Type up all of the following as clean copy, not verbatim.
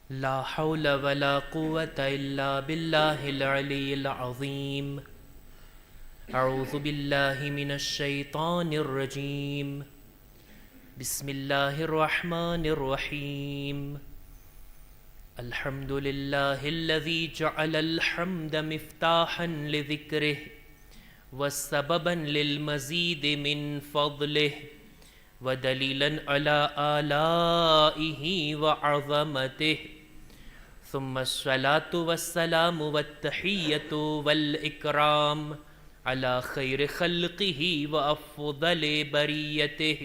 لا حول ولا قوة إلا بالله العلي العظيم. أعوذ بالله من الشيطان الرجيم. بسم الله الرحمن الرحيم. الحمد لله الذي جعل الحمد مفتاحا لذكره وسببا للمزيد من فضله ودليلا على آلائه وعظمته. ثم الصلاة والسلام والتحية والإكرام على خير خلقه وأفضل بريته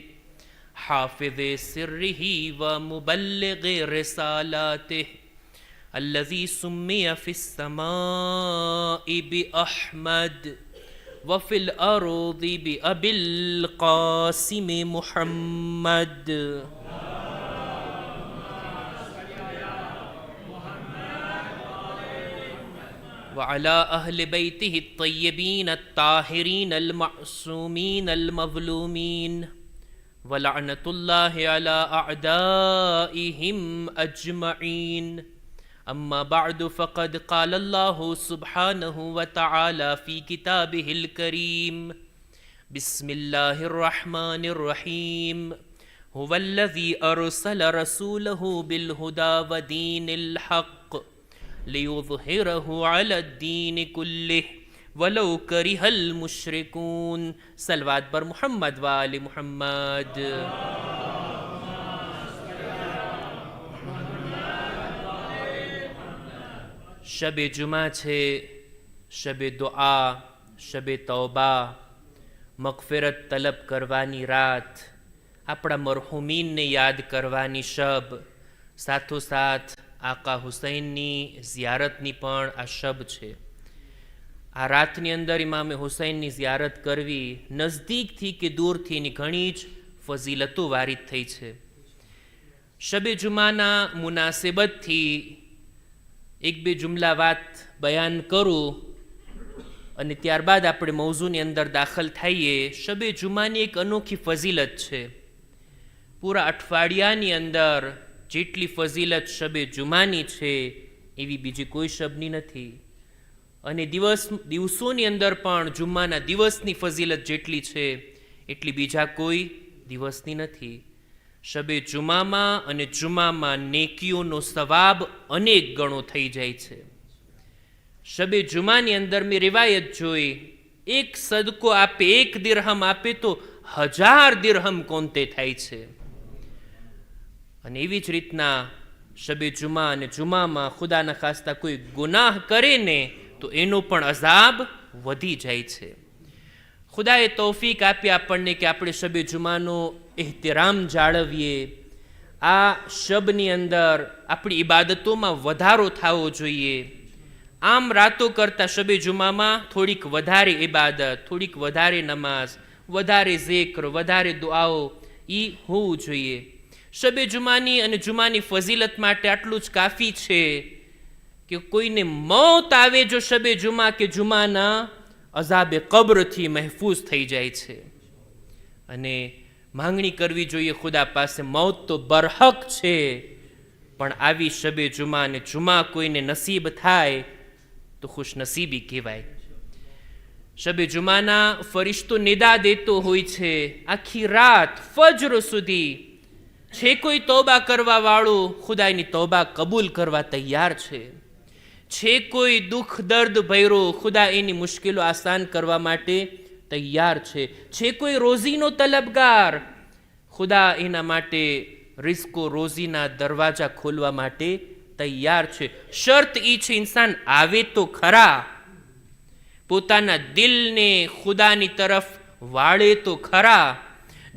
حافظ سره ومبلغ رسالاته الذي سمي في السماء بأحمد وفي الأرض بأبي القاسم محمد. وعلى أهل بيته الطيبين الطاهرين المعصومين المظلومين ولعنة الله على أعدائهم أجمعين. أما بعد فقد قال الله سبحانه وتعالى في كتابه الكريم: بسم الله الرحمن الرحيم. هو الذي أرسل رسوله بالهدى ودين الحق ليظهره على الدين كله ولو كره المشركون. صلوات بر محمد و آل محمد. શબે જુમા છે, શબે દુઆ, શબે તૌબા, મગફિરત તલબ કરવાની રાત, આપણા મરહુમીનને યાદ કરવાની શબ, સાથોસાથ આકા હુસૈનની ઝિયારતની પણ આ શબ છે. આ રાતની અંદર ઇમામે હુસૈનની ઝિયારત કરવી નજદીકથી કે દૂરથીની ઘણી જ ફઝીલતો વારિદ થઈ છે. શબે જુમાના મુનાસિબતથી એક બે જુમલા વાત બયાન કરું અને ત્યારબાદ આપણે મૌઝૂની અંદર દાખલ થઈએ. શબે જુમાની એક અનોખી ફઝીલત છે. પૂરા અઠવાડિયાની અંદર જેટલી ફઝીલત શબે જુમાની છે એવી બીજી કોઈ શબની નથી, અને દિવસોની અંદર પણ જુમ્માના દિવસની ફઝીલત જેટલી છે એટલી બીજા કોઈ દિવસની નથી. શબે જુમામાં અને જુમામાં નેકીઓનો સવાબ અનેક ગણો થઈ જાય છે. શબે જુમાની અંદર મેં રિવાયત જોઈ, એક સદકો આપે, એક દિરહમ આપે તો 1000 દિરહમ કોંતે થાય છે. અને એવી જ રીતના શબે જુમા અને જુમામાં ખુદાના ખાસ્તા કોઈ ગુનાહ કરે ને તો એનો પણ અઝાબ વધી જાય છે. ખુદાએ તૌફીક આપી આપણને કે આપણે શબે જુમાનો એહતરામ જાળવીએ. આ શબની અંદર આપણી ઇબાદતોમાં વધારો થવો જોઈએ. આમ રાતો કરતાં શબે જુમામાં થોડીક વધારે ઇબાદત, થોડીક વધારે નમાઝ, વધારે ઝિક્ર, વધારે દુઆઓ એ હોવું જોઈએ. શબે જુમાની અને જુમાની ફઝીલત માટે આટલું જ કાફી છે કે કોઈને મોત આવે જો શબે જુમા કે જુમાના અઝાબે કબ્રથી મહેફૂઝ થઈ જાય છે. અને માંગણી કરવી જોઈએ ખુદા પાસે, મોત તો બરહક છે પણ આવી શબે જુમા અને જુમા કોઈને નસીબ થાય તો ખુશનસીબી કહેવાય. શબે જુમાના ફરિશ્તો નિદા દેતો હોય છે આખી રાત ફજર સુધી. છે કોઈ તૌબા કરવા વાળું, ખુદાની તૌબા કબૂલ કરવા તૈયાર છે. છે કોઈ દુઃખ દર્દ ભર્યો, ખુદા એની મુશ્કેલો આસાન કરવા માટે તૈયાર છે. છે કોઈ રોઝીનો તલબગાર, ખુદા એના માટે રિઝકો રોઝીના દરવાજા ખોલવા માટે તૈયાર છે. શરત એ છે ઇન્સાન આવે તો ખરા, પોતાના દિલને ખુદાની તરફ વાળે તો ખરા,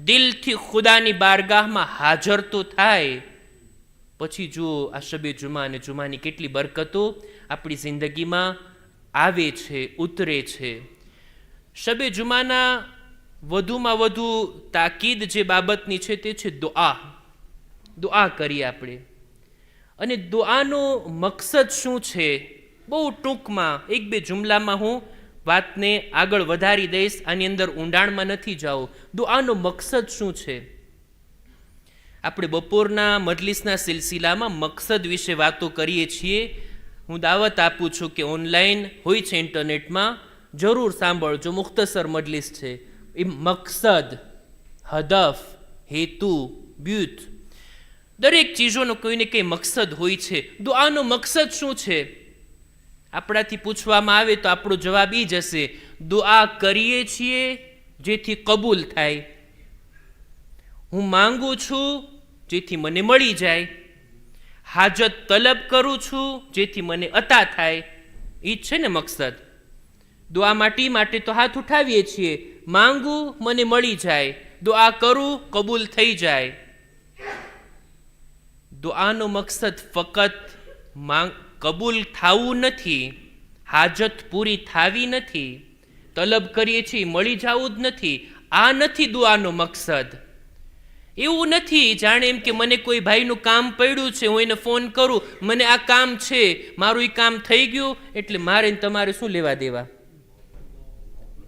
દિલથી ખુદાની બારગાહમાં હાજર તો થાય. પછી જુઓ આ શબે જુમા અને જુમાની કેટલી બરકતો આપણી જિંદગીમાં આવે છે, ઉતરે છે. શબે જુમાના વધુમાં વધુ તાકીદ જે બાબતની છે તે છે દુઆ. દુઆ કરીએ આપણે. અને દુઆનો મકસદ શું છે? બહુ ટૂંકમાં એક બે જુમલામાં હું વાતને આગળ વધારી દઈશ, આની અંદર ઊંડાણમાં નથી જાઓ. દુઆનો મકસદ શું છે? આપણે બપોરના મજલિસના સિલસિલામાં મકસદ વિશે વાતો કરીએ છીએ. હું દાવત આપું છું કે ઓનલાઈન હોય છે ઇન્ટરનેટમાં, જરૂર સાંભળજો. મુખ્તસર મજલિસ છે. એ મકસદ, હદફ, હેતુ, બ્યુત, દરેક ચીજોનો કોઈને કંઈ મકસદ હોય છે. દુઆનો મકસદ શું છે? આપણાથી પૂછવામાં આવે તો આપણો જવાબ એ જ હશે, દુઆ કરીએ છીએ જેથી કબૂલ થાય. હું માંગુ છું જેથી મને મળી જાય. હાજત તલબ કરું છું જેથી મને અતા થાય. એ જ છે ને મકસદ. દુઆ માટે તો હાથ ઉઠાવીએ છીએ, માંગું મને મળી જાય, દુઆ કરું કબૂલ થઈ જાય. દુઆનો મકસદ ફકત કબૂલ થવું નથી, હાજત પૂરી થાવી નથી, તલબ કરીએ છીએ મળી જવું જ નથી. આ નથી દુઆનો મકસદ. એવું નથી જાણે એમ કે મને કોઈ ભાઈનું કામ પડ્યું છે, હું એને ફોન કરું, મને આ કામ છે, મારું એ કામ થઈ ગયું એટલે મારે તમારે શું લેવા દેવા.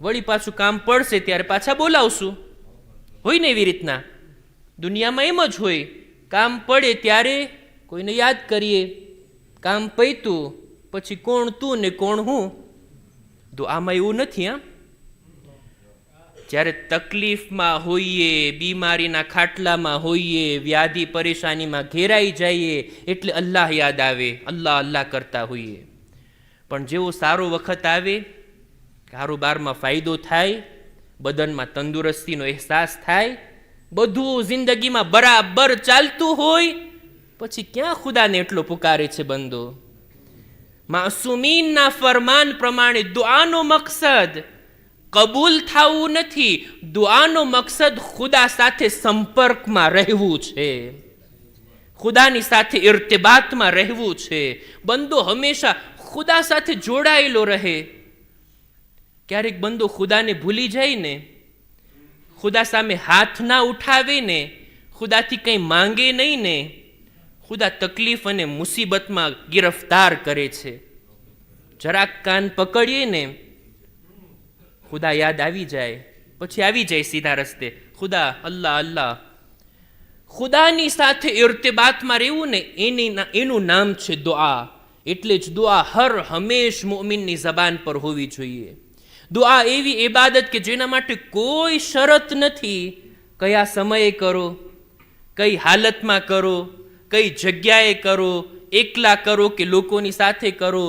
વળી પાછું કામ પડશે ત્યારે પાછા બોલાવશું. હોય ને એવી રીતના દુનિયામાં એમ જ હોય. કામ પડે ત્યારે કોઈને યાદ કરીએ, કામ પૈતું પછી કોણ તું ને કોણ હું. આમાં એવું નથી. હા, જ્યારે તકલીફમાં હોઈએ, બીમારીના ખાટલામાં હોઈએ, વ્યાધિ પરેશાનીમાં ઘેરાઈ જઈએ એટલે અલ્લાહ યાદ આવે, અલ્લાહ અલ્લાહ કરતા હોઈએ. પણ જેવો સારો વખત આવે, કારોબારમાં ફાયદો થાય, બદનમાં તંદુરસ્તીનો અહેસાસ થાય, બધું જિંદગીમાં બરાબર ચાલતું હોય, પછી ક્યાં ખુદાને એટલો પુકારે છે બંદો? માસુમીનના ફરમાન પ્રમાણે દુઆનો મકસદ કબૂલ થવું નથી. દુઆનો મકસદ ખુદા સાથે સંપર્કમાં રહેવું છે, ખુદાની સાથે ઇર્તિબાતમાં રહેવું છે. બંદો હંમેશા ખુદા સાથે જોડાયેલો રહે. ક્યારેક બંદો ખુદાને ભૂલી જાય ને, ખુદા સામે હાથ ના ઉઠાવે ને, ખુદાથી કંઈ માંગે નહીં ને, ખુદા તકલીફ અને મુસીબતમાં ગિરફ્તાર કરે છે. જરાક કાન પકડીએ ને, ખુદા યાદ આવી જાય, પછી આવી જાય સીધા રસ્તે. ખુદા, અલ્લાહ અલ્લાહ. ખુદાની સાથે ઇર્તિબાતમાં રહેવું ને એનું નામ છે દુઆ. એટલે જ દુઆ હર હંમેશ મુઅમિનની જબાન પર હોવી જોઈએ. દુઆ એવી ઇબાદત કે જેના માટે કોઈ શરત નથી. કયા સમયે કરો, કઈ હાલતમાં કરો, કઈ જગ્યાએ કરો, એકલા કરો કે લોકોની સાથે કરો.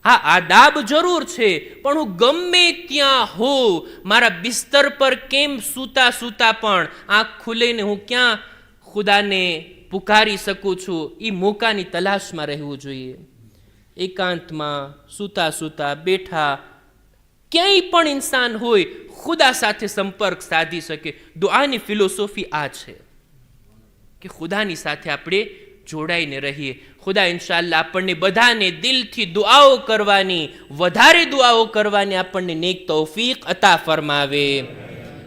હા, આદાબ જરૂર છે, પણ હું ગમે ત્યાં હોઉં, મારા બિસ્તર પર કેમ સૂતા સૂતા પણ આંખ ખુલીને હું ક્યાં ખુદાને પુકારી શકું છું, એ મોકાની તલાશમાં રહેવું જોઈએ. એકાંતમાં સૂતા સૂતા બેઠા ક્યાંય પણ ઇન્સાન હોય, ખુદા સાથે સંપર્ક સાધી શકે. દુઆની ફિલોસોફી આ છે કે ખુદાની સાથે આપણે જોડાઈને રહીએ. ખુદા ઇન્શાઅલ્લાહ આપણને બધાને દિલથી દુઆઓ કરવાની, વધારે દુઆઓ કરવાની આપણને નેક તૌફીક અતા ફરમાવે.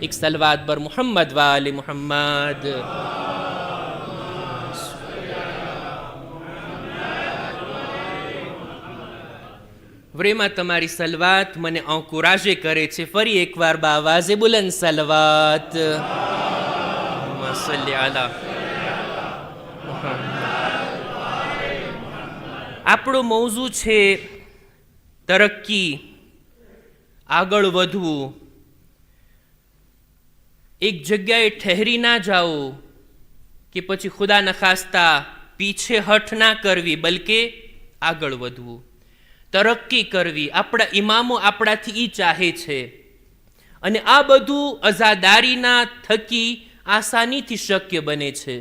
એક સલવાત બર મુહમ્મદ વાલે મુહમ્મદ. વરેમાં તમારી સલવાત મને એન્કોરાજે કરે છે. ફરી એકવાર બાવાઝે બુલંદ સલવાત. સલ્લી અલા. આપણો મૌઝૂ છે તરક્કી, આગળ વધવું. એક જગ્યાએ ઠહેરી ના જાઓ કે પછી ખુદાના ખાસ્તા પીછે હઠ ના કરવી, બલકે આગળ વધવું, તરક્કી કરવી. આપણા ઇમામો આપણાથી ઈ ચાહે છે. અને આ બધું અઝાદારીના થકી આસાનીથી શક્ય બને છે.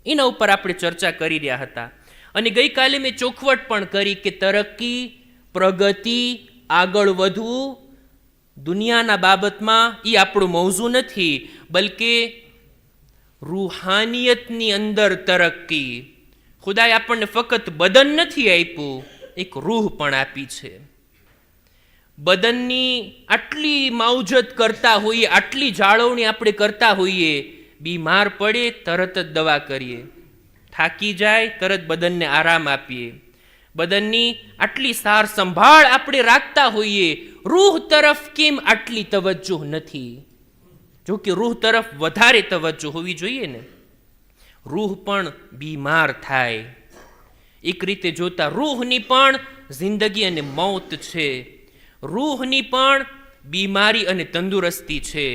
એના ઉપર આપણે ચર્ચા કરી રહ્યા હતા. અને ગઈકાલે મેં ચોખવટ પણ કરી કે તરક્કી, પ્રગતિ, આગળ વધવું દુનિયાના બાબતમાં એ આપણું મૌઝૂ નથી, બલકે રૂહાનિયતની અંદર તરક્કી. ખુદાએ આપણને ફક્ત બદન નથી આપ્યું, એક રૂહ પણ આપી છે. બદનની આટલી માવજત કરતા હોઈએ, આટલી જાળવણી આપણે કરતા હોઈએ, બીમાર પડે તરત જ દવા કરીએ, થાકી જાય તરત બદનને આરામ આપીએ, બદનની આટલી સાર સંભાળ આપણે રાખતા હોઈએ, રૂહ તરફ કેમ આટલી તવજ્જો નથી? જો કે રૂહ તરફ વધારે તવજ્જો હોવી જોઈએ ને. રૂહ પણ બીમાર થાય. એક રીતે જોતા રૂહની પણ જિંદગી અને મૌત છે, રૂહની પણ બીમારી અને તંદુરસ્તી છે,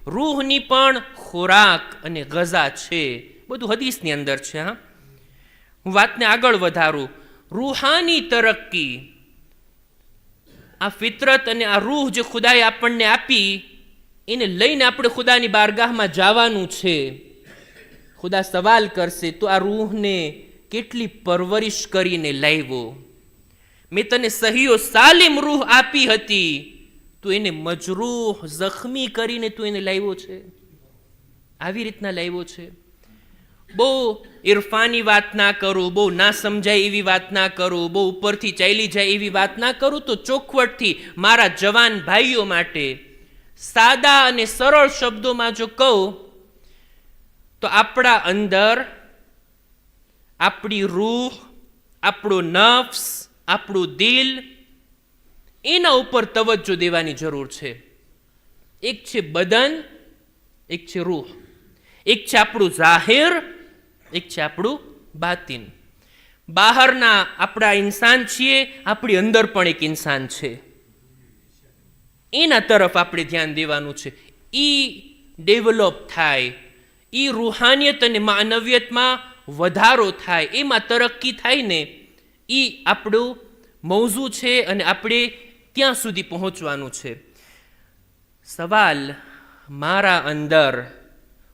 રૂહની પણ ખોરાક અને ગઝા છે. બધું હદીસની અંદર છે. હા, હું વાતને આગળ વધારું. રૂહાની તરક્કી, આ ફિતરત અને આ રૂહ જે ખુદાએ આપણને આપી, એને લઈને આપણે ખુદાની બારગાહમાં જવાનું છે. ખુદા સવાલ કરશે, તો આ રૂહને કેટલી પરવરિશ કરીને લાવ્યો? મેં તને સહીઓ સાલિમ રૂહ આપી હતી, તું એને મજરૂહ જખમી કરીને તું એને લાવ્યો છે. આવી રીતના લાવ્યો છે. બહુ ઇરફાની વાત ના કરું, બહુ ના સમજાય એવી વાત ના કરું, બહુ ઉપરથી ચાલી જાય એવી વાત ના કરું, તો ચોખવટથી મારા જવાન ભાઈઓ માટે સાદા અને સરળ શબ્દોમાં જો કહું, તો આપણા અંદર આપણી રૂહ, આપણો નફ્સ, આપણું દિલ, એના ઉપર તવજ્જો દેવાની જરૂર છે. એક છે બદન, એક છે રૂહ. એક છે આપણું જાહેર, એક છે આપણું બાતિન. બહારના આપણા ઇન્સાન છીએ, આપણી અંદર પણ એક ઇન્સાન છે. એના તરફ આપણે ધ્યાન દેવાનું છે. એ ડેવલપ થાય, એ રૂહાનિયત અને માનવિયતમાં વધારો થાય, એમાં તરક્કી થાય ને, એ આપણું મૌઝુ છે અને આપણે ત્યાં સુધી પહોંચવાનું છે. સવાલ, મારા અંદર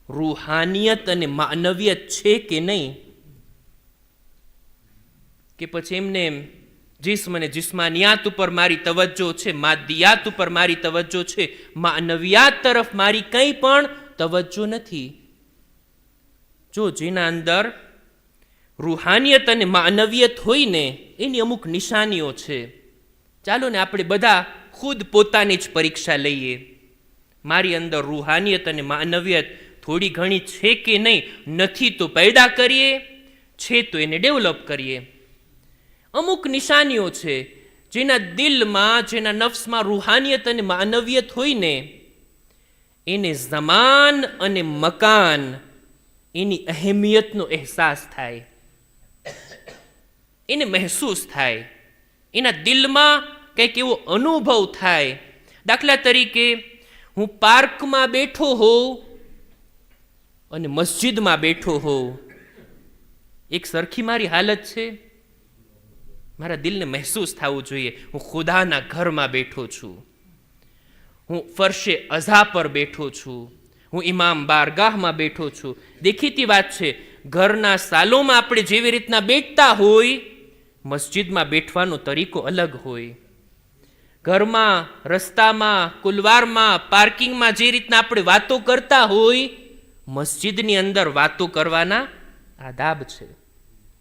રૂહાનિયત અને માનવિયત છે કે નહીં? કે પછી એમને જિસ્મ અને જિસ્માનિયાત ઉપર મારી તવજ્જો છે, માદિયાત ઉપર મારી તવજ્જો છે, માનવિયાત તરફ મારી કંઈ પણ તવજ્જો નથી. જો જેના અંદર રૂહાનિયત અને માનવિયત હોય ને, એની અમુક નિશાનીઓ છે. ચાલો ને આપણે બધા ખુદ પોતાની જ પરીક્ષા લઈએ. મારી અંદર રૂહાનિયત અને માનવિયત થોડી ઘણી છે કે નહીં? નથી તો પેદા કરીએ, છે તો એને ડેવલપ કરીએ. અમુક નિશાનીઓ છે, જેના દિલમાં, જેના નફ્સમાં રૂહાનિયત અને માનવિયત હોય ને, એને ઝમાન અને મકાન, એની અહેમિયતનો અહેસાસ થાય, એને મહેસૂસ થાય, એના દિલમાં કંઈક એવો અનુભવ થાય. દાખલા તરીકે, હું પાર્કમાં બેઠો હોઉં અને મસ્જિદમાં બેઠો હોઉં, એક સરખી મારી હાલત છે? મારા દિલને મહેસૂસ થવું જોઈએ, હું ખુદાના ઘરમાં બેઠો છું, હું ફરશે અઝા પર બેઠો છું, હું ઇમામ બારગાહમાં બેઠો છું. દેખીતી વાત છે, ઘરના સાલોમાં આપણે જેવી રીતના બેઠતા હોય, મસ્જિદમાં બેઠવાનો તરીકો અલગ હોય. ઘરમાં, રસ્તામાં, કુલવારમાં, પાર્કિંગમાં જે રીતના આપણે વાતો કરતા હોય, મસ્જિદની અંદર વાતો કરવાના આદાબ છે,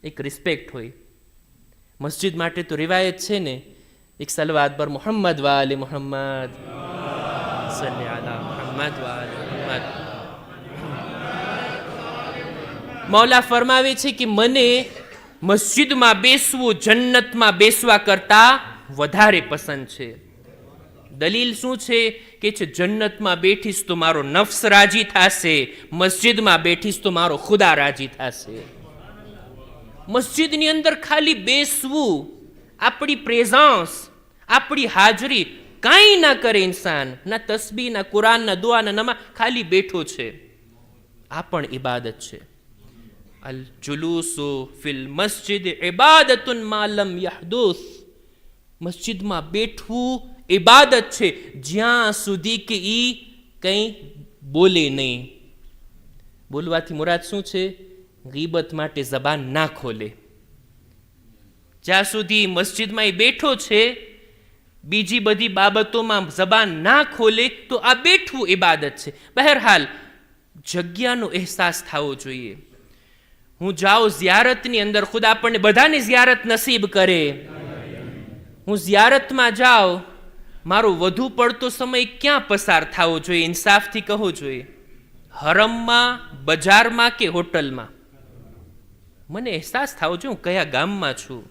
એક રિસ્પેક્ટ હોય. મસ્જિદ માટે તો રિવાયત છે ને, એક સલવાત પર મોહમ્મદ વાલે મોહમ્મદ, સલ્લી અલા મોહમ્મદ વાલે મોહમ્મદ. મૌલા ફરમાવે છે કે મને મસ્જિદમાં બેસવું જન્નતમાં બેસવા કરતા વધારે પસંદ છે. દલીલ શું છે? કે છે જન્નતમાં બેઠીશ તો મારો નફ્સ રાજી થશે, મસ્જિદમાં બેઠીશ તો મારો ખુદા રાજી થશે. મસ્જિદની અંદર ખાલી બેસવું, આપણી પ્રેઝન્સ, આપણી હાજરી કાંઈ ના કરે ઇન્સાન, ના તસ્બીહ, ના કુરાન, ના દુઆ, ના નમાઝ, ખાલી બેઠો છે, આ પણ ઇબાદત છે. અલ જુલુસુ ફિલ મસ્જિદ ઇબાદતુન મા લમ યહદુસ. મસ્જિદમાં બેઠવું ઇબાદત છે, જ્યાં સુધી કે ઈ કંઈ બોલે નહીં. બોલવાથી મુરાદ શું છે? ગીબત માટે જબાન ના ખોલે. જ્યાં સુધી મસ્જિદમાં એ બેઠો છે, બીજી બધી બાબતોમાં જબાન ના ખોલે, તો આ બેઠવું ઇબાદત છે. બહેરહાલ, જગ્યાનો અહેસાસ થવો જોઈએ. હું જાઉં ઝિયારતની અંદર, ખુદા આપણને બધાને ઝિયારત નસીબ કરે. હું ઝિયારતમાં જાઉં, મારો વધુ પડતો સમય ક્યાં પસાર થવો જોઈએ? ઇન્સાફથી કહો જોઈએ, હરમમાં, બજારમાં કે હોટલમાં? મને અહેસાસ થવો જોઈએ હું કયા ગામમાં છું,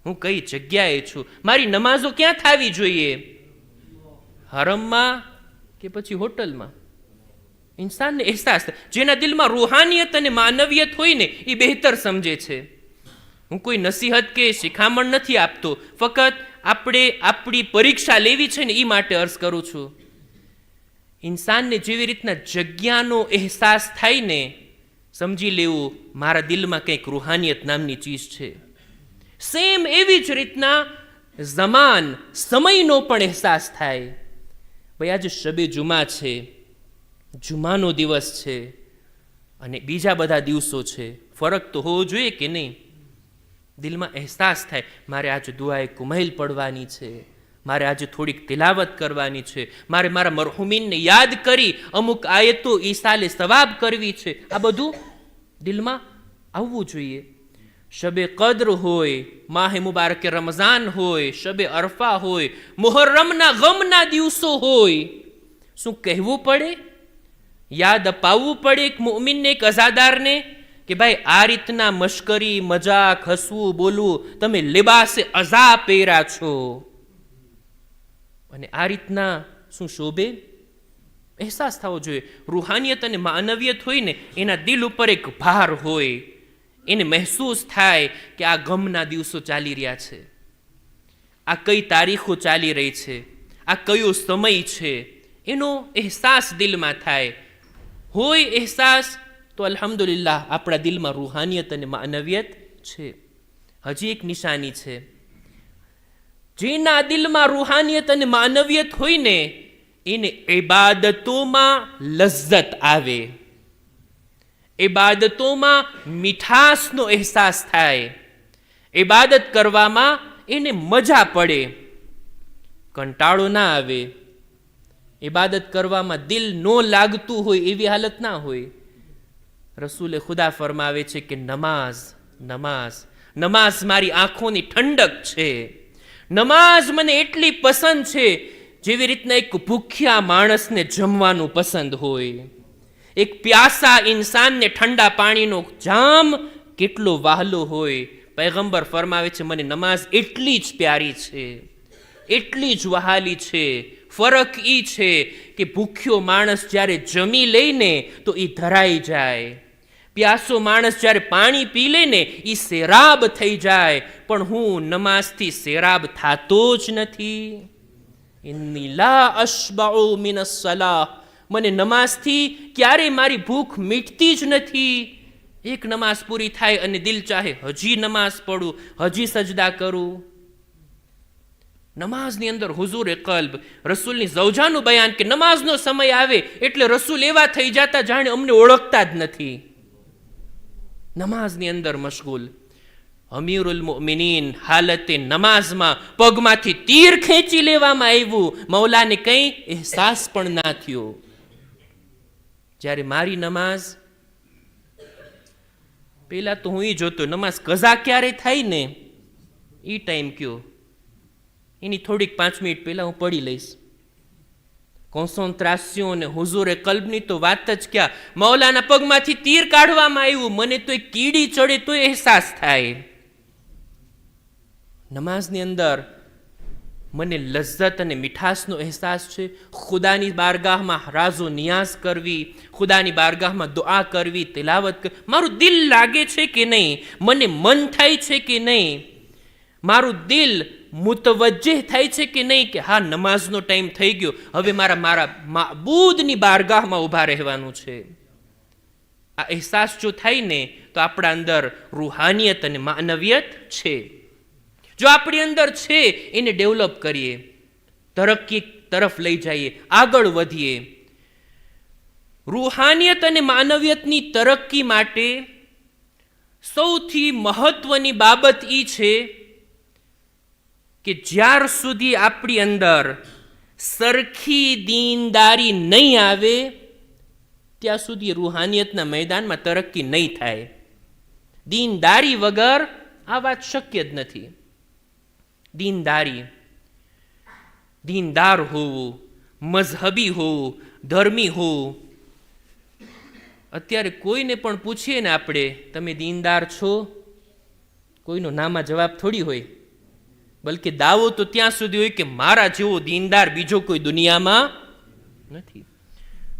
હું કઈ જગ્યાએ છું. મારી નમાઝો ક્યાં થવી જોઈએ? હરમમાં કે પછી હોટલમાં? ઇન્સાનને અહેસાસ થાય. જેના દિલમાં રૂહાનિયત અને માનવિયત હોય ને એ બહેતર સમજે છે. હું કોઈ નસીહત કે શિખામણ નથી આપતો, ફક્ત આપણે આપણી પરીક્ષા લેવી છે ને એ માટે અર્થ કરું છું. ઇન્સાનને જેવી રીતના જગ્યાનો અહેસાસ થાય ને, સમજી લેવું મારા દિલમાં કંઈક રૂહાનિયત નામની ચીજ છે. સેમ એવી જ રીતના ઝમાન, સમયનો પણ અહેસાસ થાય. ભાઈ આજે શબે જુમા છે, જુમાનો દિવસ છે અને બીજા બધા દિવસો છે, ફરક તો હોવો જોઈએ કે નહીં? દિલમાં અહેસાસ થાય મારે આજે દુઆએ કુમૈલ પડવાની છે, મારે આજે થોડીક તિલાવત કરવાની છે, મારે મારા મરહુમીનને યાદ કરી અમુક આયતો ઈસાલે સવાબ કરવી છે. આ બધું દિલમાં આવવું જોઈએ. શબે કદ્ર હોય, માહે મુબારકે રમઝાન હોય, શબે અરફા હોય, મુહર્રમના ગમના દિવસો હોય, શું કહેવું પડે? યાદ અપાવવું પડે એક મુઅમિનને, એક અઝાદારને કે ભાઈ આ રીતના મશ્કરી, મજાક, હસવું, બોલવું, તમે લિબાસે અઝા પહેર્યા છો અને આ રીતના શું શોભે? અહેસાસ થવો જોઈએ. રૂહાનિયત અને માનવિયત હોય ને એના દિલ ઉપર એક ભાર હોય, એને મહેસૂસ થાય કે આ ગમના દિવસો ચાલી રહ્યા છે, આ કઈ તારીખો ચાલી રહી છે, આ કયો સમય છે, એનો અહેસાસ દિલમાં થાય. હોય અહેસાસ તો અલ્હમ્દુલિલ્લાહ આપણા દિલમાં રૂહાનિયત અને માનવિયત છે. હજી એક નિશાની છે, જેના દિલમાં રૂહાનિયત અને માનવિયત હોય ને એને ઇબાદતોમાં લજ્જત આવે, ઇબાદતોમાં મીઠાશનો અહેસાસ થાય, ઇબાદત કરવામાં એને મજા પડે, કંટાળો ના આવે. ઇબાદત કરવામાં દિલ ન લાગતું હોય એવી હાલત ના હોય. રસૂલે ખુદા ફરમાવે છે કે નમાઝ, નમાઝ, નમાઝ મારી આંખોની ઠંડક છે. નમાઝ મને એટલી પસંદ છે જેવી રીતના એક ભૂખ્યા માણસને જમવાનું પસંદ હોય, એક પ્યાસા ઇન્સાનને ઠંડા પાણીનો જામ કેટલો વહાલો હોય. પૈગંબર ફરમાવે છે મને નમાઝ એટલી જ પ્યારી છે, એટલી જ વહાલી છે. ફરક ઈ છે કે ભૂખ્યો માણસ જ્યારે જમી લઈને તો એ ધરાઈ જાય, પ્યાસો માણસ જ્યારે પાણી પી લે ને એ સેરાબ થઈ જાય, પણ હું નમાઝથી સેરાબ થાતો જ નથી. ઇન્ની લા અશબઉ મિન અસ્સલાહ, મને નમાઝથી ક્યારેય મારી ભૂખ મીટતી જ નથી. એક નમાઝ પૂરી થાય અને દિલ ચાહે હજી નમાઝ પડું, હજી સજદા કરું. નમાઝની અંદર હુઝુર કલ્બ, રસૂલની ઝૌજાનું બયાન કે નમાઝનો સમય આવે એટલે રસૂલ એવા થઈ જતા જાણે અમને ઓળખતા જ નથી, નમાઝની અંદર મશગુલ. અમીરુલ મુમિનીન હાલતે નમાઝમાં પગમાંથી તીર ખેંચી લેવામાં આવ્યું, મૌલાને કંઈ અહેસાસ પણ ના થયો. જ્યારે મારી નમાઝ, પેલા તો હું એ જોતો નમાઝ કઝા ક્યારે થાય ને એ ટાઈમ કયો, એની થોડીક 5 મિનિટ પહેલા હું પડી લઈશ. કોન્સન્ટ્રાસિયો અને હુઝુરે કલ્બની તો વાત જ ક્યાં. મૌલાના પગમાંથી તીર કાઢવામાં આવ્યું, મને તો એક કીડી ચડે તો અહેસાસ થાય. નમાઝની અંદર મને લજ્જત અને મીઠાશનો અહેસાસ છે. ખુદાની બારગાહમાં રાઝો નિયાઝ કરવી, ખુદાની બારગાહમાં દુઆ કરવી, તિલાવત કરવી, મારું દિલ લાગે છે કે નહીં, મને મન થાય છે કે નહીં, મારું દિલ મુતવજ્જહ થાય છે કે નહીં કે હા નમાઝનો ટાઈમ થઈ ગયો, હવે મારા માબૂદની બારગાહમાં ઊભા રહેવાનું છે. આ અહેસાસ જો થાય ને તો આપણા અંદર રૂહાનિયત અને માનવિયત છે. જો આપણી અંદર છે એને ડેવલપ કરીએ, તરક્કી તરફ લઈ જઈએ, આગળ વધીએ. રૂહાનિયત અને માનવિયતની તરક્કી માટે સૌથી મહત્વની બાબત એ છે કે જ્યાર સુધી આપણી અંદર સરખી દીનદારી નહીં આવે ત્યાં સુધી રૂહાનિયતના મેદાનમાં તરક્કી નહીં થાય. દીનદારી વગર આ વાત શક્ય જ નથી. દીનદારી, દીનદાર હોવું, મઝહબી હોવું, ધર્મી હોવું. અત્યારે કોઈને પણ પૂછીએ ને આપણે તમે દીનદાર છો, કોઈનો નામાં જવાબ થોડી હોય, બલકે દાવો તો ત્યાં સુધી હોય કે મારા જેવો દીનદાર બીજો કોઈ દુનિયામાં નથી.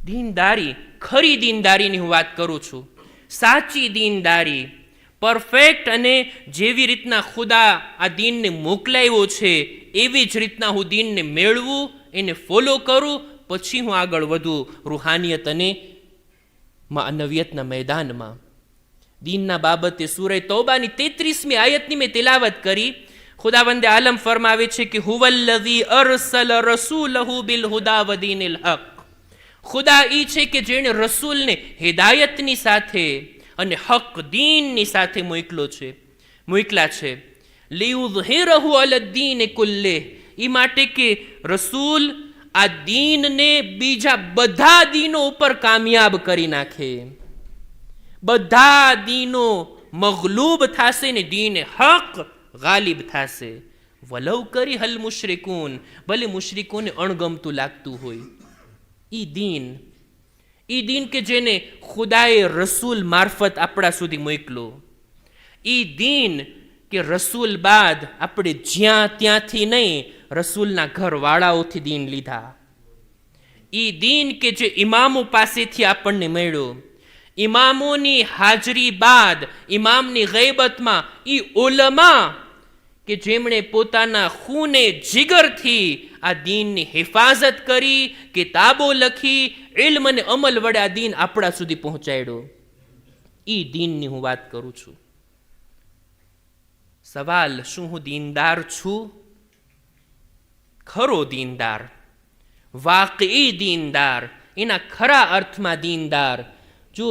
દીનદારી ખરી દીનદારીની હું વાત કરું છું. સાચી દીનદારી, પરફેક્ટ, અને જેવી રીતના ખુદા આ દીનને મોકલાવ્યો છે એવી જ રીતના હું દીનને મેળવું, એને ફોલો કરું, પછી હું આગળ વધું રૂહાનિયત અને માનવિયતના મેદાનમાં. દીનના બાબતે સૂરે તૌબાની 33મી આયતની મેં તિલાવત કરી. ખુદાવંદે આલમ ફરમાવે છે કે હુવલ્લઝી અરસલ રસૂલહુ બિલ હુદા વ દીનિલ હક. ખુદા ઈ છે કે જેણે રસૂલને હિદાયતની સાથે અને હક દીનની સાથે મોકલા છે. લિયુઝહિરહુ અલદ્દીન કુલ્લિહ, ઈ માટે કે રસૂલ આ દીનને બીજા બધા દીનો ઉપર કામયાબ કરી નાખે. બધા દીનો મગલૂબ થશે ને દીન હક ગાલિબ થશે. વલવ કરી હલ મુશરિકૂન, ભલે મુશરિકોને અણગમતું લાગતું હોય. ઈ દીન કે જેને ખુદાએ રસૂલ મારફત આપણા સુધી મોકલો. ઈ દીન કે રસૂલ બાદ આપણે જ્યાં ત્યાંથી નહીં, રસૂલના ઘરવાળાઓથી દીન લીધા. ઈ દીન કે જે ઇમામો પાસેથી આપણને મળ્યો. ઇમામોની હાજરી બાદ, ઇમામની ગૈબતમાં ઈ ઉલમા કે જેમણે પોતાના ખૂને જીગરથી આ દીનની હિફાજત કરી, કિતાબો લખી, ઇલ્મ અને અમલ વડે આ દીન આપણા સુધી પહોંચાડ્યો. ઈ દીનની હું વાત કરું છું. સવાલ, શું હું દીનદાર છું? ખરો દીનદાર, વાકઈ દીનદાર, એના ખરા અર્થમાં દીનદાર. જો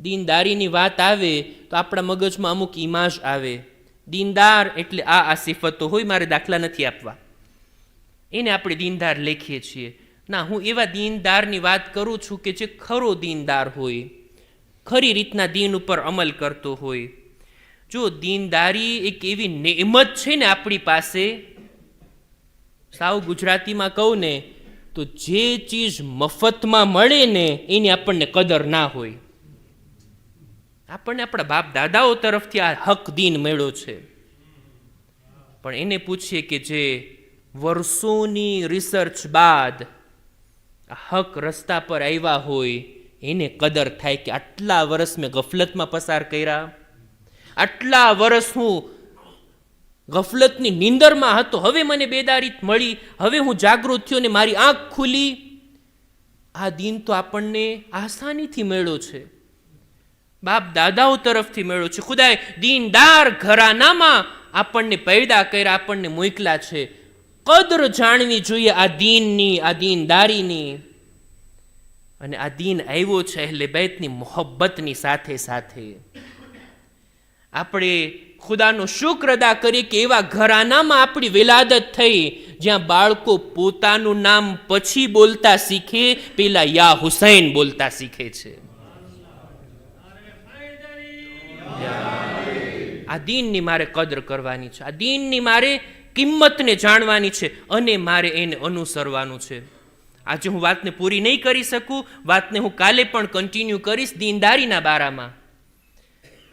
દીનદારીની વાત આવે તો આપણા મગજમાં અમુક ઇમાજ આવે. દીનદાર એટલે આ સિફતો હોય, મારે દાખલા નથી આપવા, એને આપણે દીનદાર લેખીએ છીએ. ના, હું એવા દીનદારની વાત કરું છું કે જે ખરો દીનદાર હોય, ખરી રીતના દીન ઉપર અમલ કરતો હોય. જો દીનદારી એક એવી નેમત છે ને આપણી પાસે, સાવ ગુજરાતીમાં કહું ને તો જે ચીજ મફતમાં મળે ને એની આપણને કદર ના હોય. આપણને આપણા બાપ દાદાઓ તરફથી આ હક દીન મળ્યો છે, પણ એને પૂછીએ કે જે વર્ષોની રિસર્ચ બાદ આ હક રસ્તા પર આવ્યા હોય, એને કદર થાય કે આટલા વર્ષ મેં ગફલતમાં પસાર કર્યા, આટલા વર્ષ હું ગફલતની નીંદરમાં હતો, હવે મને બેદારી મળી, હવે હું જાગૃત થયો ને મારી આંખ ખુલી. આ દીન તો આપણને આસાનીથી મળ્યો છે, બાપ દાદાઓ તરફથી મળ્યો છે. ખુદાએ દીનદાર ઘરાનામાં આપણને પેદા કર્યા, આપણને મોકલા છે. કદર જાણવી જોઈએ આ દીનની, આ દીનદારીની. અને આ દીન આવ્યો છે અહેલે બેતની મોહબ્બતની સાથે સાથે. આપણે ખુદાનો શુક્ર અદા કરીએ કે એવા ઘરાનામાં આપણી વિલાદત થઈ જ્યાં બાળકો પોતાનું નામ પછી બોલતા શીખે, પેલા યા હુસૈન બોલતા શીખે છે. આ દીનની મારે કદર કરવાની છે, આ દીનની મારે કિંમતને જાણવાની છે અને મારે એને અનુસરવાનું છે. આજે હું વાતને પૂરી નહીં કરી શકું, વાતને હું કાલે પણ કન્ટિન્યુ કરીશ દીનદારીના બારામાં.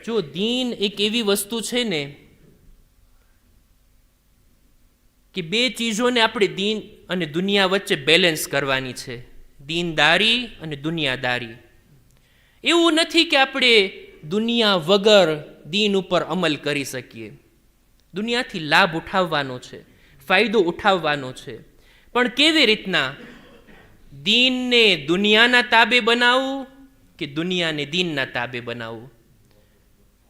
જો દીન એક એવી વસ્તુ છે ને કે બે ચીજોને આપણે દીન અને દુનિયા વચ્ચે બેલેન્સ કરવાની છે, દીનદારી અને દુનિયાદારી. એવું નથી કે આપણે દુનિયા વગર દીન ઉપર અમલ કરી શકીએ. દુનિયાથી લાભ ઉઠાવવાનો છે, ફાયદો ઉઠાવવાનો છે, પણ કેવી રીતના? દીનને દુનિયાના તાબે બનાવવું કે દુનિયાને દીનના તાબે બનાવવું?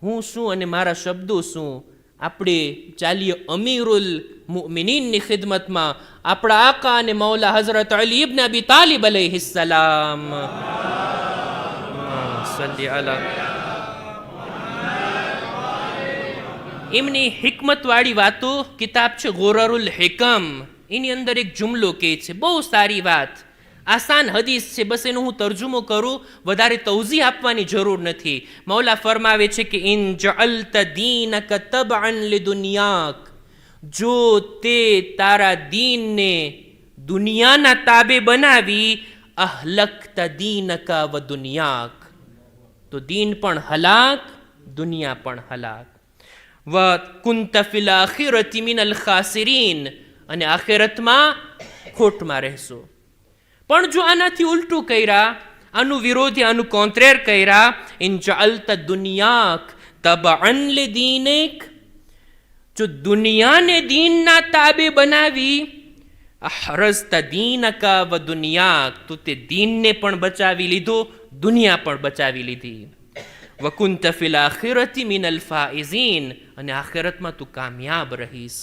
હું શું અને મારા શબ્દો શું? આપણે ચાલીએ અમીરુલ મુમિનીનની ખિદમતમાં, આપણા આકા અને મૌલા હઝરત અલી ઇબ્ન અબી તાલિબ અલૈહિસ્સલામ. સલ્લી અલા. એમની હિકમતવાળી વાતો કિતાબ છે ગોરરુલ હિકમ, એની અંદર એક જુમલો કહે છે, બહુ સારી વાત, આસાન હદીસ છે, બસ એનો હું તર્જુમો કરું, વધારે તૌઝીહ આપવાની જરૂર નથી. મૌલા ફરમાવે છે કે ઇન જઅલ્ત દીનક તબઅન લિદુનિયાક, જો તે તારા દીનને દુનિયાના તાબે બનાવી, અહલકત દીનક વ દુનિયાક, તો દીન પણ હલાક, દુનિયા પણ હલાક. વ કુંત ફિલ આખિરતિ મિનલ ખાસિરીન, અને આખિરતમાં ખોટમાં રહેશો. પણ જો આનાથી ઉલટું કર્યા, આનું વિરોધી, આનું કોન્ટ્રેર કર્યા. ઇન જઅલત દુનિયાક તબઅન લિદીનિક, જો દુનિયાને દીનના તાબે બનાવી, અહરઝત દીનક વ દુનિયાક, તો તે દીનને પણ બચાવી લીધો, દુનિયા પણ બચાવી લીધી. વકુંત ફિલ આખિરતિ મિનલ ફાઇઝીન, અને આખિરતમાં તું કામયાબ રહીશ.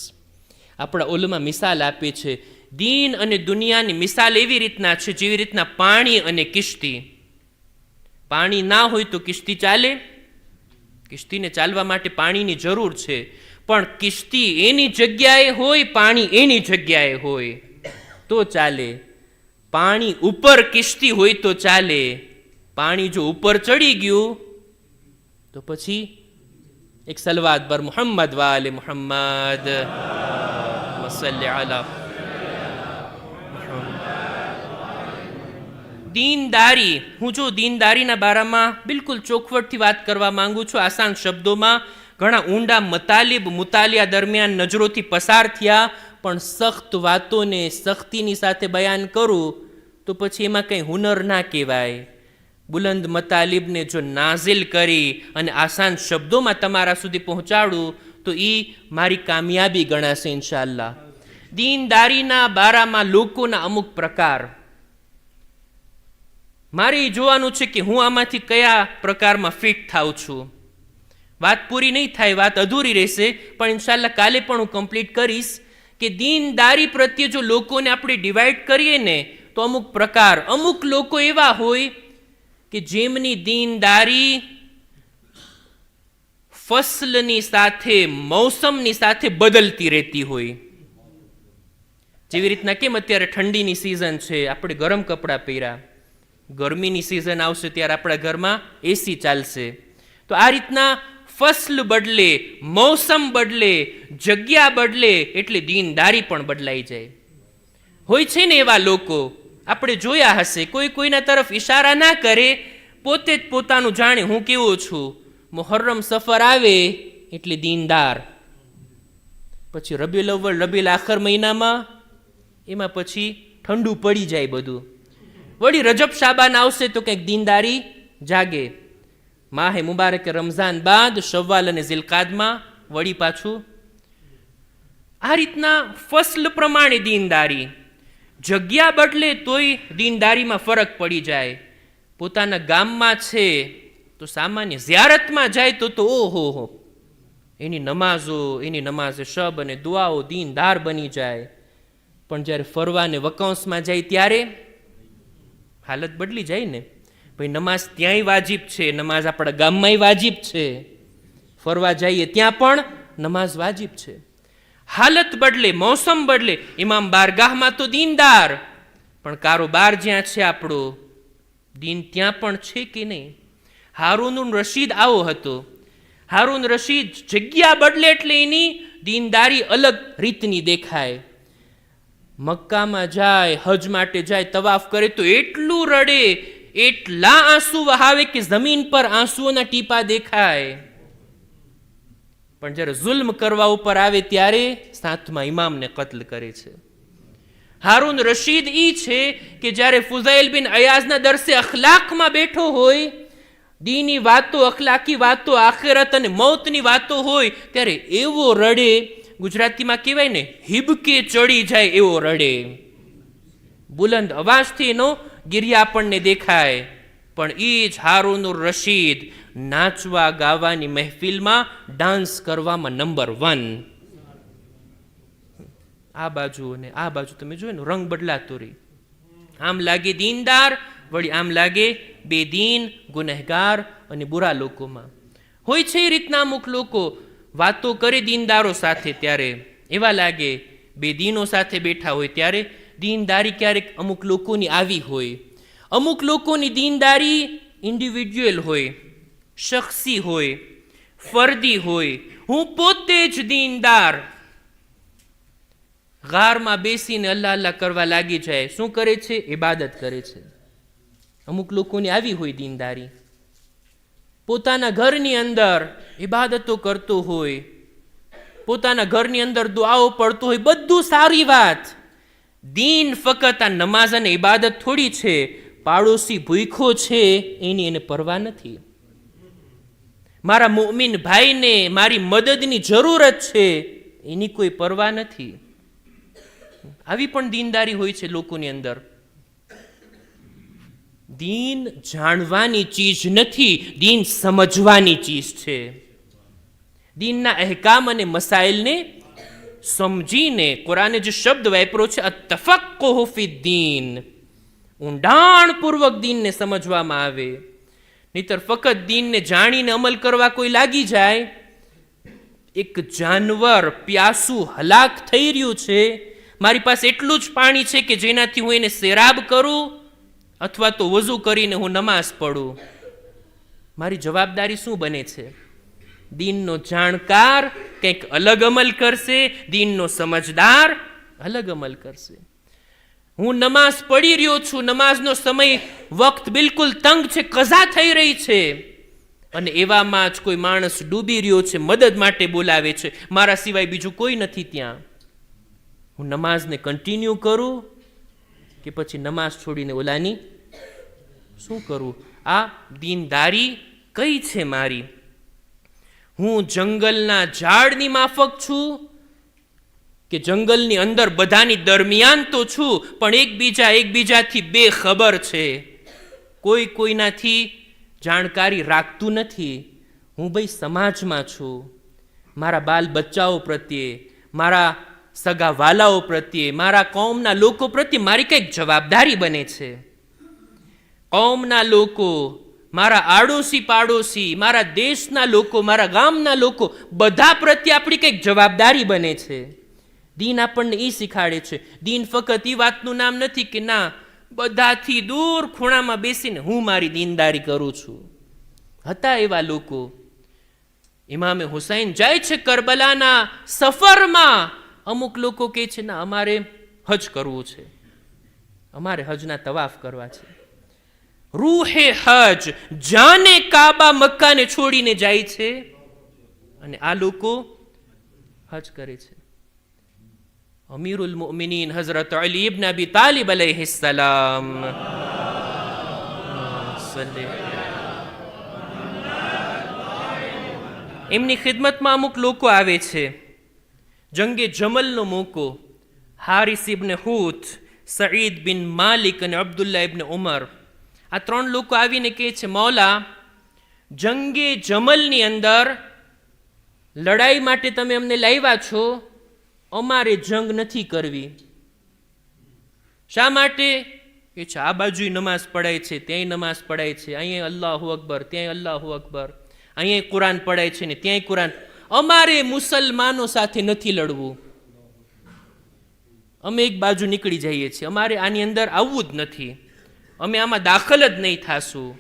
આપણા ઓલમાં મિસાલ આપે છે, દીન અને દુનિયાની મિસાલ એવી રીતના છે જેવી રીતના પાણી અને કિશ્તી. પાણી ના હોય તો કિશ્તી ચાલે? કિશ્તીને ચાલવા માટે પાણીની જરૂર છે, પણ કિશ્તી એની જગ્યાએ હોય, પાણી એની જગ્યાએ હોય તો ચાલે. પાણી ઉપર કિશ્તી હોય તો ચાલે, પાણી જો ઉપર ચડી ગયું તો પછી એક સલવાત બર મુહમ્મદ વાલે મુહમ્મદ સલ્લી અલા. દીનદારી, હું જો દીનદારીના બારામાં બિલકુલ ચોખવટથી વાત કરવા માંગુ છું, આસાન શબ્દોમાં. ઘણા ઊંડા મતાલિબ મુતાલિયા દરમિયાન નજરોથી પસાર થયા, પણ સખ્ત વાતોને સખ્તીની સાથે બયાન કરું તો પછી એમાં કંઈ હુનર ના કહેવાય. બુલંદ મતાલિબને જો નાઝિલ કરી અને આસાન શબ્દોમાં તમારા સુધી પહોંચાડું તો એ મારી કામયાબી ગણાશે ઇન્શાઅલ્લાહ. દીનદારીના બારામાં લોકોના અમુક પ્રકાર, મારે એ જોવાનું છે કે હું આમાંથી કયા પ્રકારમાં ફિટ થાઉં છું. વાત પૂરી નહીં થાય, વાત અધૂરી રહેશે, પણ ઇન્શાઅલ્લાહ કાલે પણ હું કમ્પ્લીટ કરીશ કે દીનદારી પ્રત્યે જો લોકોને આપણે ડિવાઈડ કરીએ ને તો અમુક પ્રકાર, અમુક લોકો એવા હોય કે જેમની દીનદારી ફસલની સાથે, મૌસમની સાથે બદલતી રહેતી હોય. જેવી રીતના કેમ અત્યારે ઠંડીની સિઝન છે, આપણે ગરમ કપડાં પહેર્યા, ગરમીની સિઝન આવશે ત્યારે આપણા ઘરમાં એસી ચાલશે. તો આ રીતના ફસલ બદલે, મૌસમ બદલે, જગ્યા બદલે એટલે દીનદારી પણ બદલાઈ જાય. હોય છે ને એવા લોકો, આપણે જોયા હશે, કોઈ કોઈના તરફ ઈશારા ના કરે, પોતે જ પોતાનું જાણે હું કેવો છું. મુહર્રમ સફર આવે એટલે દીનદાર, પછી રબીઉલ અવ્વલ રબીઉલ આખર મહિનામાં એમાં પછી ઠંડુ પડી જાય બધું. વળી રજબ શાબાન આવશે તો કંઈક દીનદારી જાગે. માહે મુબારક રમઝાન બાદ શવ્વાલ અને ઝિલકાદમાં વળી પાછું. આ રીતના ફસલ પ્રમાણે દીનદારી, જગ્યા બદલે તોય દીનદારીમાં ફરક પડી જાય. પોતાના ગામમાં છે તો સામાન્ય ઝિયારતમાં જાય તો ઓહો, એની નમાઝે શબ અને દુઆઓ દીનદાર બની જાય. પણ જ્યારે ફરવાને વકાંસમાં જાય ત્યારે હાલત બદલી જાય ને. ભાઈ નમાઝ ત્યાંય વાજિબ છે, નમાઝ આપણા ગામમાંય વાજિબ છે, ફરવા જઈએ ત્યાં પણ નમાઝ વાજિબ છે. હાલત બદલે, મૌસમ બદલે. ઇમામ બારગાહમાં તો દીનદાર, પણ કારોબાર જ્યાં છે આપણો, દીન ત્યાં પણ છે કે નહીં? હારૂન રશીદ આવો હતો. હારૂન રશીદ જગ્યા બદલે એટલે એની દીનદારી અલગ રીતની દેખાય. મક્કામાં જાય, હજ માટે જાય, તવાફ કરે તો એટલું રડે, એટલા આંસુ વહાવે કે જમીન પર આંસુઓના ટીપા દેખાય. પણ જ્યારે જુલ્મ કરવા ઉપર આવે ત્યારે સાથમાં ઇમામને કત્લ કરે છે. હારૂન રશીદ ઈ છે કે જ્યારે ફુઝૈલ બિન અયાઝના દરસે અખલાકમાં બેઠો હોય, દીની વાતો, અખલાકી વાતો, આખિરત અને મૌતની વાતો હોય, ત્યારે એવો રડે, ગુજરાતીમાં કહેવાય ને હિબકે ચડી જાય એવો રડે. બુલંદ અવાજથી એનો ગિરિયા આપણને દેખાય. પણ એ જ હારૂન રશીદ નાચવા ગાવાની મહેફિલમાં ડાન્સ કરવામાં નંબર 1. આ બાજુ અને આ બાજુ તમે જોયું રંગ બદલાતો રહી. આમ લાગે દીનદાર, વળી આમ લાગે બેદીન, ગુનેહગાર અને બુરા લોકોમાં. હોય છે એ રીતના અમુક લોકો વાતો કરે દીનદારો સાથે ત્યારે એવા લાગે, બેદીનો સાથે બેઠા હોય ત્યારે દીનદારી ક્યારેક અમુક લોકોની આવી હોય. અમુક લોકોની દીનદારી ઇન્ડિવિડ્યુઅલ હોય, શખ્સી હોય, ફરદી હોય. હું પોતે જ દીનદાર, ગારમાં બેસીને અલ્લાહ અલ્લાહ કરવા લાગી જાય. શું કરે છે? ઇબાદત કરે છે. અમુક લોકોની આવી હોય દીનદારી. પોતાના ઘરની અંદર ઇબાદતો કરતો હોય, પોતાના ઘરની અંદર દુઆઓ પડતો હોય, બધું સારી વાત. દીન ફકત આ નમાઝ અને ઇબાદત થોડી છે, પાડોશી ભૂખ્યો છે એની એને પરવા નથી. મારા મુમિન ભાઈને મારી મદદની જરૂરત છે એની કોઈ પરવા નથી. આવી પણ દીનદારી હોય છે લોકોની અંદર. દીન જાણવાની ચીજ નથી, દીન સમજવાની ચીજ છે. દીનના અહેકામ અને મસાઇલને સમજીને કુરાને જે શબ્દ વાપર્યો છે અતફક્કુહુ ફિદ્દીન, ઊંડાણપૂર્વક દીનને સમજવામાં આવે. નહીતર ફક્ત દીનને જાણીને અમલ કરવા કોઈ લાગી જાય. એક જાનવર પ્યાસું હલાક થઈ રહ્યું છે, મારી પાસે એટલું જ પાણી છે કે જેનાથી હું એને સેરાબ કરું અથવા તો વઝુ કરીને હું નમાઝ પઢું, મારી જવાબદારી શું બને છે? દીનનો જાણકાર કંઈક અલગ અમલ કરશે, દીનનો સમજદાર અલગ અમલ કરશે. હું નમાઝ પઢી રહ્યો છું, નમાઝનો સમય વક્ત બિલકુલ તંગ છે, કઝા થઈ રહી છે, અને એવામાં જ કોઈ માણસ ડૂબી રહ્યો છે, મદદ માટે બોલાવે છે, મારા સિવાય બીજું કોઈ નથી ત્યાં. હું નમાઝને કન્ટિન્યુ કરું કે પછી નમાઝ છોડીને ઓલાની શું કરું? આ દીનદારી કઈ છે મારી? હું જંગલના ઝાડની માફક છું કે જંગલની અંદર બધાની દરમિયાન તો છું, પણ એકબીજાથી બેખબર છે, કોઈ કોઈનાથી જાણકારી રાખતું નથી. હું ભાઈ સમાજમાં છું, મારા બાલ બચ્ચાઓ પ્રત્યે, મારા સગા વાલાઓ પ્રત્યે, મારા કૌમના લોકો પ્રત્યે મારી કંઈક જવાબદારી બને છે. કૌમના લોકો, મારા આડોશી પાડોશી, મારા દેશના લોકો, મારા ગામના લોકો, બધા પ્રત્યે આપણી કંઈક જવાબદારી બને છે. દીન આપણને એ શીખાડે છે. દીન ફક્ત એ વાતનું નામ નથી કે ના બધાથી દૂર ખૂણામાં બેસીને હું મારી દીનદારી કરું છું. હતા એવા લોકો. ઇમામે હુસૈન જાય છે કરબલાના સફરમાં, અમુક લોકો કહે છે ના અમારે હજ કરવું છે, અમારે હજના તવાફ કરવા છે. રૂહે હજ, જાને કાબા મક્કાને છોડીને જાય છે, અને આ લોકો હજ કરે છે. અમીરુલ મુમિનીન હઝરત અલી ઇબ્ન અબી તાલિબ અલૈહિસ્સલામ એમની ખિદમતમાં અમુક લોકો આવે છે. જંગે જમલનો મોકો, હારિસ ઇબ્ન હૂત, સઈદ બિન માલિક અને અબ્દુલ્લા ઇબ્ન ઉમર, આ ત્રણ લોકો આવીને કહે છે મૌલા, જંગે જમલની અંદર લડાઈ માટે તમે અમને લાવ્યા છો, અમારે જંગ નથી કરવી. શા માટે? કે છે આ બાજુ નમાઝ પઢાય છે, ત્યાંય નમાઝ પઢાય છે, અહીંયા અલ્લાહુ અકબર, ત્યાંય અલ્લાહુ અકબર, અહીંયા કુરાન પઢાય છે ને ત્યાંય કુરાન. અમારે મુસલમાનો સાથે નથી લડવું, અમે એક બાજુ નીકળી જઈએ છીએ, અમારે આની અંદર આવવું જ નથી, અમે આમાં દાખલ જ નહીં થાશું.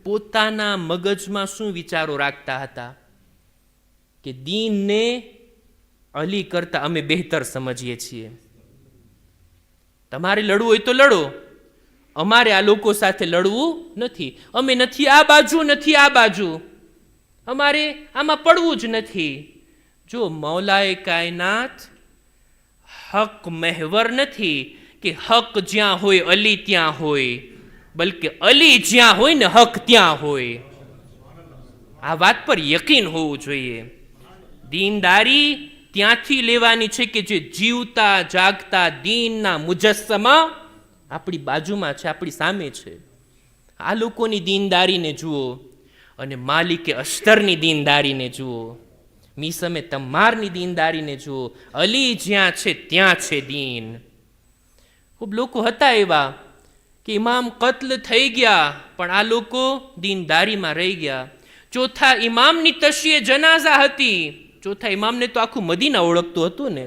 પોતાના મગજમાં શું વિચારો રાખતા હતા કે દીનને અલી કરતા અમે બહેતર સમજીએ છીએ. તમારે લડવું હોય તો લડો, અમારે આ લોકો સાથે લડવું નથી. અમે નથી આ બાજુ, નથી આ બાજુ, અમારે આમાં પડવું જ નથી. જો મૌલાએ કાયનાત હક મહેવર નથી કે હક જ્યાં હોય અલી ત્યાં હોય, બલકે અલી જ્યાં હોય ને હક ત્યાં હોય. આ વાત પર યકીન હોવું જોઈએ. દીનદારી ત્યાંથી લેવાની છે કે જે જીવતા જાગતા દીનના મુજસ્સમા આપણી બાજુમાં છે, આપણી સામે છે. આ લોકોની દીનદારીને જુઓ અને માલિકે અસ્તરની દીનદારીને જુઓ, મીસમે તમ્મારની દીનદારીને જુઓ. અલી જ્યાં છે ત્યાં છે દીન. ખૂબ લોકો હતા એવા કે ઇમામ કત્લ થઈ ગયા પણ આ લોકો દીનદારીમાં રહી ગયા. ચોથા ઇમામની તશીએ જનાઝા હતી. ચોથા ઇમામને તો આખું મદીના ઓળખતું હતું ને.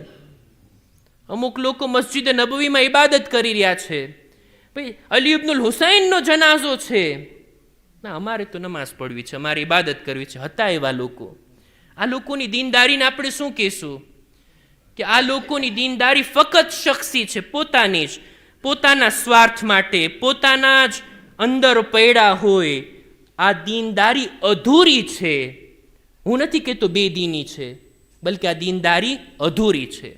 અમુક લોકો મસ્જિદે નબવીમાં ઇબાદત કરી રહ્યા છે, ભાઈ અલી ઇબ્નુલ હુસૈનનો જનાઝો છે, ના અમારે તો નમાઝ પઢવી છે, અમારે ઇબાદત કરવી છે. હતા એવા લોકો. આ લોકોની દીનદારીને આપણે શું કહેશું કે આ લોકોની દીનદારી ફક્ત શખ્સી છે, પોતાની જ, પોતાના સ્વાર્થ માટે, પોતાના જ અંદર પડ્યા હોય. આ દીનદારી અધૂરી છે. હું નથી કહેતો બેદીની છે, બલકે આ દીનદારી અધૂરી છે.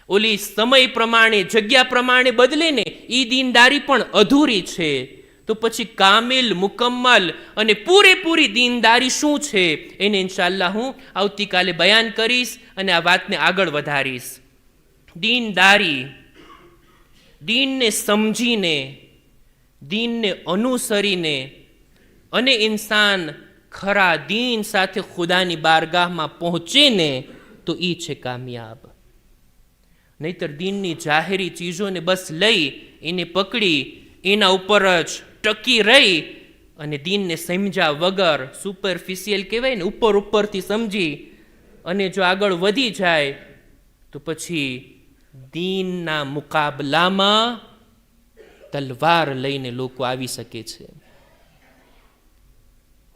ઓલી સમય પ્રમાણે જગ્યા પ્રમાણે બદલે ને એ દીનદારી પણ અધૂરી છે. તો પછી કામિલ, મુકમ્મલ અને પૂરેપૂરી દીનદારી શું છે એને ઇન્શાઅલ્લાહ હું આવતીકાલે બયાન કરીશ અને આ વાતને આગળ વધારીશ. દીનદારી, દીનને સમજીને, દીનને અનુસરીને અને ઇન્સાન ખરા દીન સાથે ખુદાની બારગાહમાં પહોંચે ને તો એ છે કામયાબ. નહીતર દીનની જાહેરી ચીજોને બસ લઈ એને પકડી એના ઉપર જ ટકી રહી અને દીનને સમજ્યા વગર, સુપરફિશિયલ કહેવાય ને, ઉપર ઉપરથી સમજી અને જો આગળ વધી જાય તો પછી દીનના મુકાબલામાં તલવાર લઈને લોકો આવી શકે છે.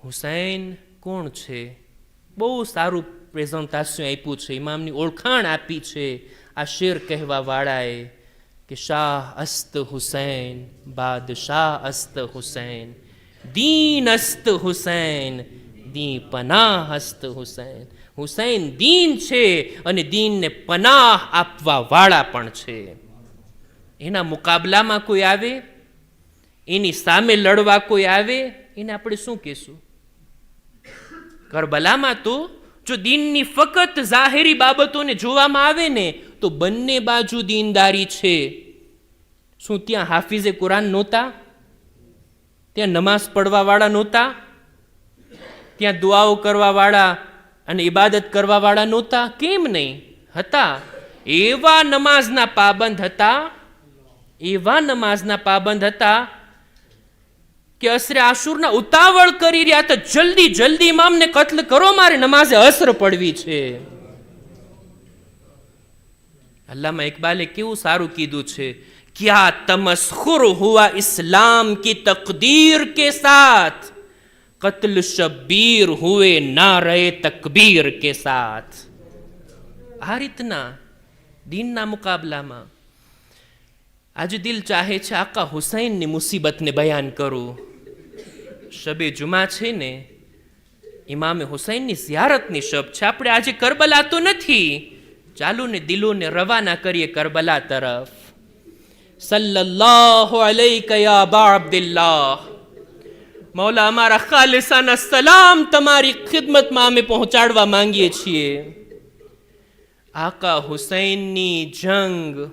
હુસૈન કોણ છે? બહુ સારું પ્રેઝન્ટેશન આપ્યું છે, ઇમામની ઓળખાણ આપી છે આ શેર કહેવા વાળાએ કે શાહ અસ્ત હુસૈન, બાદશાહ અસ્ત હુસૈન, દીન અસ્ત હુસૈન, દી પનાહ અસ્ત હુસૈન. હુસૈન દીન છે અને દીનને પનાહ આપવા વાળા પણ છે. એના મુકાબલામાં કોઈ આવે, એની સામે લડવા કોઈ આવે, એને આપણે શું કહેશું? કરબલામાં તો જો દીનની ફક્ત જાહેરી બાબતોને જોવામાં આવે ને તો બંને બાજુ દીનદારી છે. શું ત્યાં હાફિઝે કુરાન નહોતા? ત્યાં નમાઝ પડવા વાળા નહોતા? ત્યાં દુઆઓ કરવા વાળા અને ઇબાદત કરવા વાળા નહોતા? કેમ નહીં હતા? એવા નમાઝના પાબંદ હતા, એવા નમાઝના પાબંદ હતા કે અસરે આશુરના ઉતાવળ કરી રહ્યા તો જલ્દી જલ્દી ઇમામને કત્લ કરો, મારે નમાઝે અસર પડવી છે. અલ્લામા ઇકબાલે કેવું સારું કીધું છે, ક્યા તમસ્ખુર હુઆ ઇસ્લામ કી તકદીર કે સાથ, કત્લ શબ્બીર હુએ ના રહે તકબીર કે સાથ. આ રીતના દીનના મુકાબલામાં આજે દિલ ચાહે છે આકા હુસૈનની મુસીબતને બયાન કરું. શબે જુમા છે ને, ઇમામે હુસૈનની ઝિયારતની શબ છે. આપણે આજે કરબલા તો નથી, ચાલુ ને દિલોને રવાના કરીએ કરબલા તરફ. સલ્લલ્લાહુ અલૈકા યા અબા અબ્દુલ્લાહ. મૌલા, અમારા ખાલિસાના સલામ તમારી ખિદમતમાં અમે પહોંચાડવા માંગીએ છીએ. આકા હુસૈનની જંગ,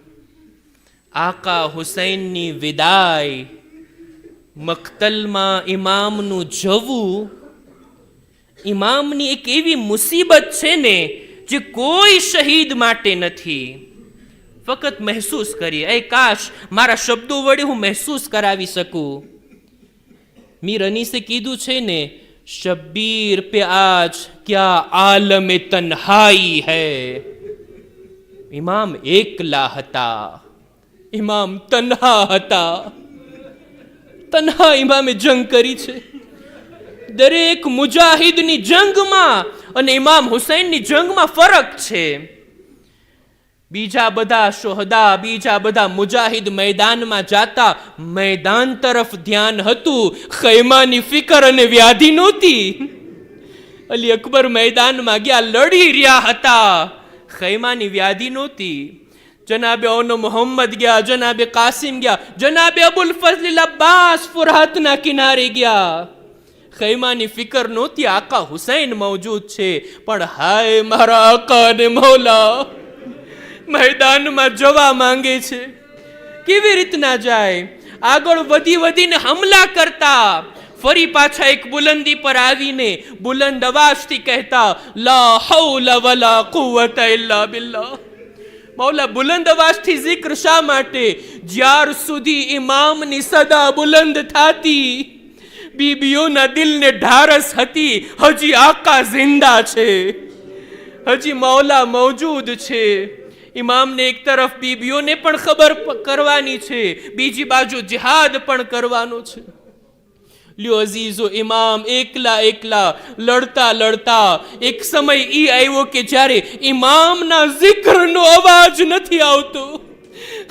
આકા હુસૈનની વિદાય, મક્તલમાં ઇમામનું જવું, ઇમામની એક એવી મુસીબત છે ને જે કોઈ શહીદ માટે નથી. ફક્ત મહેસૂસ કરીએ, એ કાશ મારા શબ્દો વડે હું મહેસૂસ કરાવી શકું. મીર અનીસે કીધું છે ને, શબ્બીર પે આજ ક્યા આલમે તન્હાઈ હૈ. ઇમામ એકલા હતા, ઇમામ તન્હા હતા. તન્હા ઇમામે જંગ કરી છે. દરેક મુજાહિદની જંગમાં અને ઇમામ હુસૈનની જંગમાં ફરક છે. બીજા બધા શોહદા, બીજા બધા મુજાહિદ મેદાનમાં જાતા, મેદાન તરફ ધ્યાન હતું, ખૈમાની ફિકર અને વ્યાધિ નહોતી. અલી અકબર મેદાનમાં ગયા, લડી રહ્યા હતા, ખૈમાની વ્યાધિ નહોતી. જનાબે ઓનો મોહમ્મદ ગયા, જનાબે કાસિમ ગયા, જનાબે અબુલ ફઝલ અબ્બાસ ફુરહાતના કિનારે ગયા. ખૈમાની ફિકર નહોતી, આકા હુસૈન મૌજૂદ છે. પણ હાય મારા આકા અને મૌલા મેદાનમાં જવા માંગે છે, કેવી રીતના જાય? આગળ વધી વધીને હમલા કરતા, ફરી પાછા એક બુલંદી પર આવીને બુલંદ અવાજથી કહેતા, લા હૌલા વલા કુવ્વતા ઇલ્લા બિલ્લાહ. મૌલા, બુલંદ અવાજથી zikr શા માટે? જ્યાર સુધી ઇમામની સદા બુલંદ થાતી, બીબીઓના દિલને ઢારસ હતી, હજી આકા જિંદા છે, હજી મૌલા મૌજૂદ છે. ઇમામને એક તરફ બીબીઓને પણ ખબર કરવાની છે, બીજી બાજુ જિહાદ પણ કરવાનો છે. લ્યો અઝીઝો, ઇમામ એકલા એકલા લડતા લડતા એક સમય ઈ આવ્યો કે જ્યારે ઇમામના zikરનો અવાજ નથી આવતો.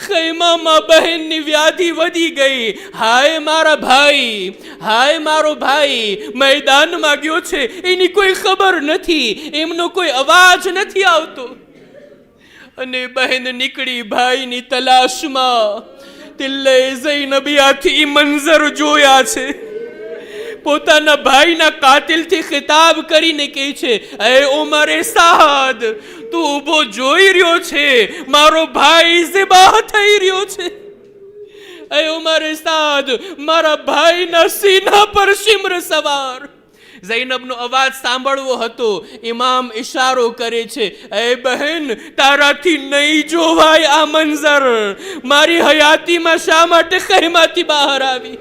ખૈમામાં બહેનની વ્યાધિ વધી ગઈ. હાય મારા ભાઈ, હાય મારો ભાઈ મેદાનમાં ગયો છે, એની કોઈ ખબર નથી, એમનો કોઈ અવાજ નથી આવતો. અને બહેન નીકળી ભાઈની તલાશમાં. દિલ્લે ઝૈનબિયાથી મંઝર જોયા છે. પોતાના ભાઈના કાતિલથી ખિતાબ કરીને કહે છે, એ ઉમરે સાદ, તું ઊભો જોઈ રહ્યો છે, મારો ભાઈ ઝિબાહ થઈ રહ્યો છે. એ ઉમરે સાદ, મારા ભાઈના સીના પર શિમ્ર સવાર. ઝૈનબનો અવાજ સાંભળવો હતો. ઇમામ ઇશારો કરે છે, એ બહેન, તારાથી નહીં જોવાય આ મંઝર. મારી હયાતીમાં શા માટે ખૈમાથી બહાર આવી?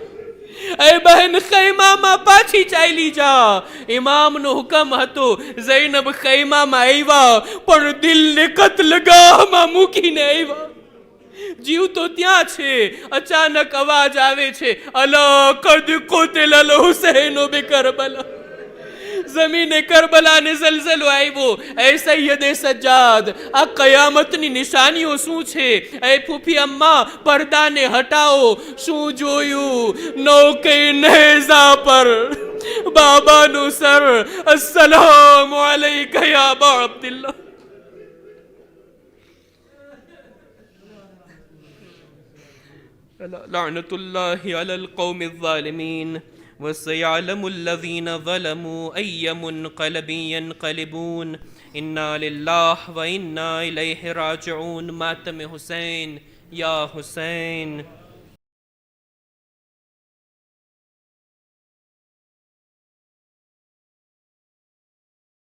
એ બહેન, ખૈમામાં પાછી ચાલી જા. ઇમામનો હુકમ હતો. ઝૈનબ ખૈમામાં આવ્યા, પણ દિલને કત્લગાહમાં મૂકીને આવ્યા. જીવ તો ત્યાં છે. અચાનક અવાજ આવે છે, અલા કદ કુતિલલ હુસૈન બિકરબલા. જમીને કરબલાને ઝલઝલો આવ્યો. એ સૈયદે સજ્જાદ, આ કયામતની નિશાનીઓ શું છે? એ ફૂફી અમ્મા, પડદાને હટાવો. શું જોયું? નૌકે નેઝા પર બાબાનું સર. અસ્સલામુ અલૈકા યા અબા અબ્દુલ્લાહ. લઅનતુલ્લાહિ અલલ કૌમિઝ ઝાલિમીન. وسيعلم الذين ظلموا أي منقلب ينقلبون. إنا لله وإنا إليه راجعون. ماتم حسين، يا حسين.